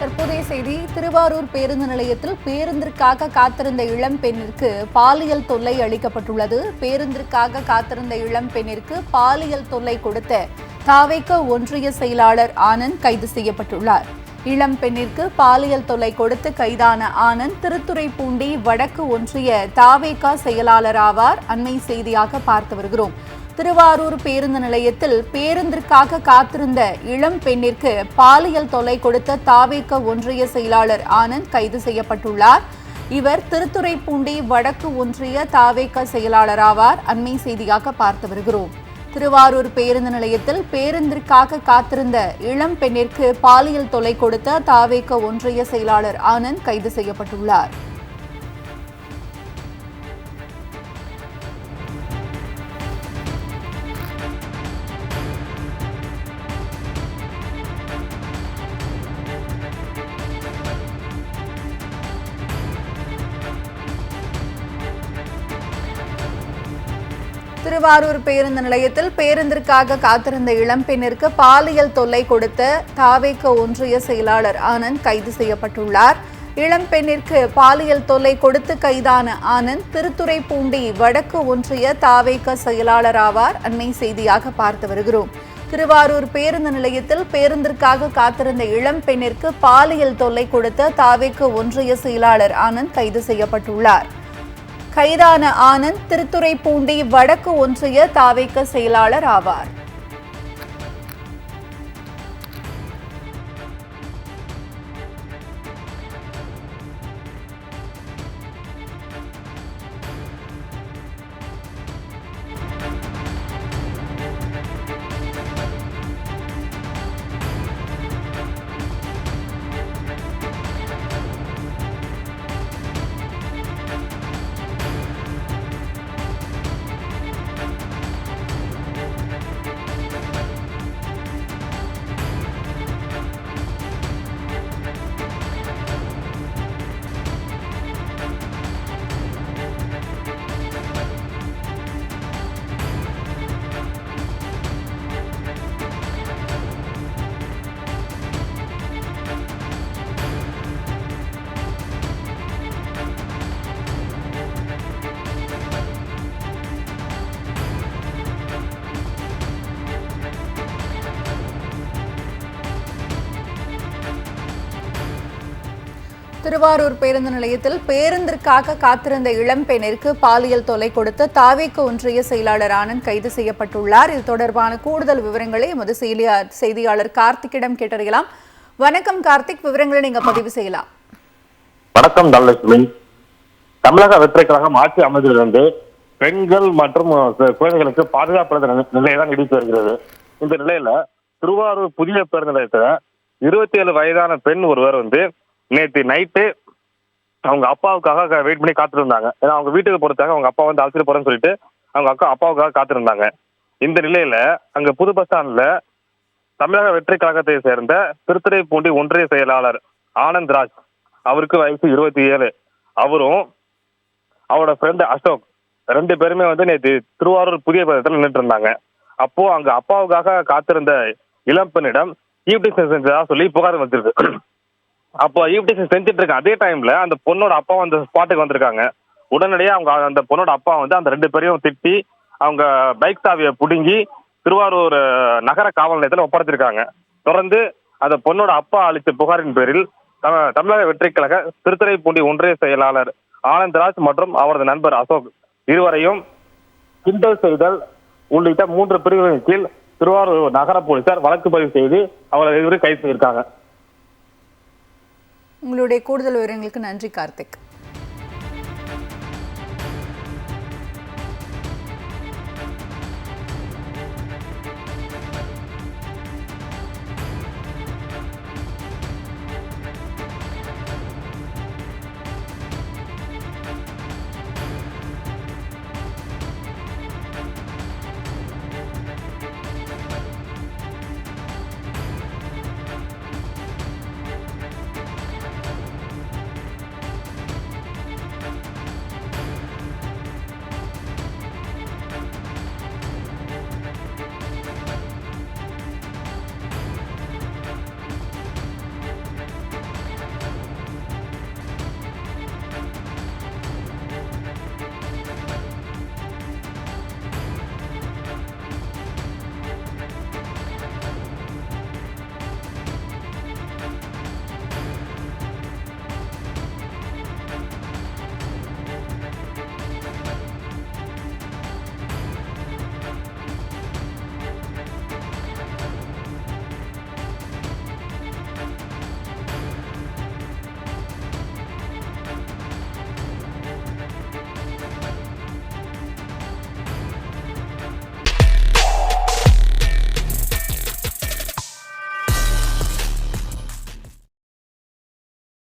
தற்போதைய செய்தி. திருவாரூர் பேருந்து நிலையத்தில் பேருந்திற்காக காத்திருந்த இளம் பெண்ணிற்கு பாலியல் தொல்லை அளிக்கப்பட்டுள்ளது. பேருந்திற்காக காத்திருந்த இளம் பெண்ணிற்கு பாலியல் தொல்லை கொடுத்த தாவேக ஒன்றிய செயலாளர் ஆனந்த் கைது செய்யப்பட்டுள்ளார். இளம் பெண்ணிற்கு பாலியல் தொல்லை கொடுத்து கைதான ஆனந்த் திருத்துறைப்பூண்டி வடக்கு ஒன்றிய தாவேக செயலாளர் ஆவார். அண்மை செய்தியாக பார்த்து வருகிறோம். திருவாரூர் பேருந்து நிலையத்தில் பேருந்திற்காக காத்திருந்த இளம் பெண்ணிற்கு பாலியல் தொல்லை கொடுத்த தாவேக ஒன்றிய செயலாளர் ஆனந்த் கைது செய்யப்பட்டுள்ளார். இவர் திருத்துறைப்பூண்டி வடக்கு ஒன்றிய தாவேக செயலாளர் ஆவார். அண்மை செய்தியாக பார்த்து வருகிறோம். திருவாரூர் பேருந்து நிலையத்தில் பேருந்திற்காக காத்திருந்த இளம் பெண்ணிற்கு பாலியல் தொல்லை கொடுத்த தாவேக ஒன்றிய செயலாளர் ஆனந்த் கைது செய்யப்பட்டுள்ளார். திருவாரூர் பேருந்து நிலையத்தில் பேருந்திற்காக காத்திருந்த இளம் பெண்ணிற்கு பாலியல் தொல்லை கொடுத்த தாவேக ஒன்றிய செயலாளர் ஆனந்த் கைது செய்யப்பட்டுள்ளார். இளம் பெண்ணிற்கு பாலியல் தொல்லை கொடுத்து கைதான ஆனந்த் திருத்துறைப்பூண்டி வடக்கு ஒன்றிய தாவேக செயலாளர் ஆவார். அண்மை செய்தியாக பார்த்து வருகிறோம். திருவாரூர் பேருந்து நிலையத்தில் பேருந்திற்காக காத்திருந்த இளம் பெண்ணிற்கு பாலியல் தொல்லை கொடுத்த தாவேக ஒன்றிய செயலாளர் ஆனந்த் கைது செய்யப்பட்டுள்ளார். கைதான ஆனந்த் திருத்துறைப்பூண்டி வடக்கு ஒன்றிய தாவேக செயலாளர் ஆவார். திருவாரூர் பேருந்து நிலையத்தில் பேருந்திற்காக காத்திருந்த இளம் பெண்ணிற்கு பாலியல் தொல்லை கொடுத்த தாவேக ஒன்றிய செயலாளர் ஆனந்த் கைது செய்யப்பட்டுள்ளார். இது தொடர்பான கூடுதல் விவரங்களை எமது செய்தியாளர் கார்த்திக்கிடம் கேட்டறியலாம். வணக்கம் கார்த்திக், விவரங்களை நீங்க பதிவு செய்யலாம். வணக்கம் தனலட்சுமி. தமிழக வெற்றிக் கழகம் ஆட்சி அமைந்ததிலிருந்து பெண்கள் மற்றும் குழந்தைகளுக்கு பாதுகாப்பு நிலையைதான் நீடித்து வருகிறது. இந்த நிலையில திருவாரூர் புதிய பேருந்து நிலையத்துல 27 வயதான பெண் ஒருவர் நேற்று நைட்டு அவங்க அப்பாவுக்காக வெயிட் பண்ணி காத்திருந்தாங்க. ஏன்னா அவங்க வீட்டுக்கு போறதுக்காக அவங்க அப்பா அழைச்சிட்டு போறேன்னு சொல்லிட்டு அவங்க அப்பாவுக்காக காத்திருந்தாங்க. இந்த நிலையில அங்க புது பஸ் ஸ்டாண்ட்ல தமிழக வெற்றி கழகத்தை சேர்ந்த திருத்துறைப்பூண்டி ஒன்றிய செயலாளர் ஆனந்த் ராஜ், அவருக்கு வயசு 27, அவரும் அவரோட ஃப்ரெண்ட் அசோக், 2 பேருமே நேற்று திருவாரூர் புதிய பதத்தில் நின்றுட்டு இருந்தாங்க. அப்போ அங்க அப்பாவுக்காக காத்திருந்த இளம் பெண்ணிடம் ஈவ்டீசிங் செஞ்சதா சொல்லி புகார் வந்திருக்கு. அப்போ ஈவ்டீசிங் செஞ்சுட்டு இருக்க அதே டைம்ல அந்த பொண்ணோட அப்பா அந்த ஸ்பாட்டுக்கு வந்திருக்காங்க. உடனடியே அவங்க அந்த பொண்ணோட அப்பா அந்த 2 பேரையும் திட்டி அவங்க பைக் சாவியை புடுங்கி திருவாரூர் நகர காவல் நிலையத்தில் ஒப்படைச்சிருக்காங்க. தொடர்ந்து அந்த பொண்ணோட அப்பா அளித்த புகாரின் பேரில் தமிழக வெற்றி கழக திருத்துறைப்பூண்டி ஒன்றிய செயலாளர் ஆனந்த் ராஜ் மற்றும் அவரது நண்பர் அசோக் இருவரையும் கிண்டல் செய்தல் உள்ளிட்ட 3 பிரிவுகளின் கீழ் திருவாரூர் நகர போலீசார் வழக்கு பதிவு செய்து அவர்களை கைது செய்திருக்காங்க. உங்களுடைய கூடுதல் விவரங்களுக்கு நன்றி கார்த்திக்.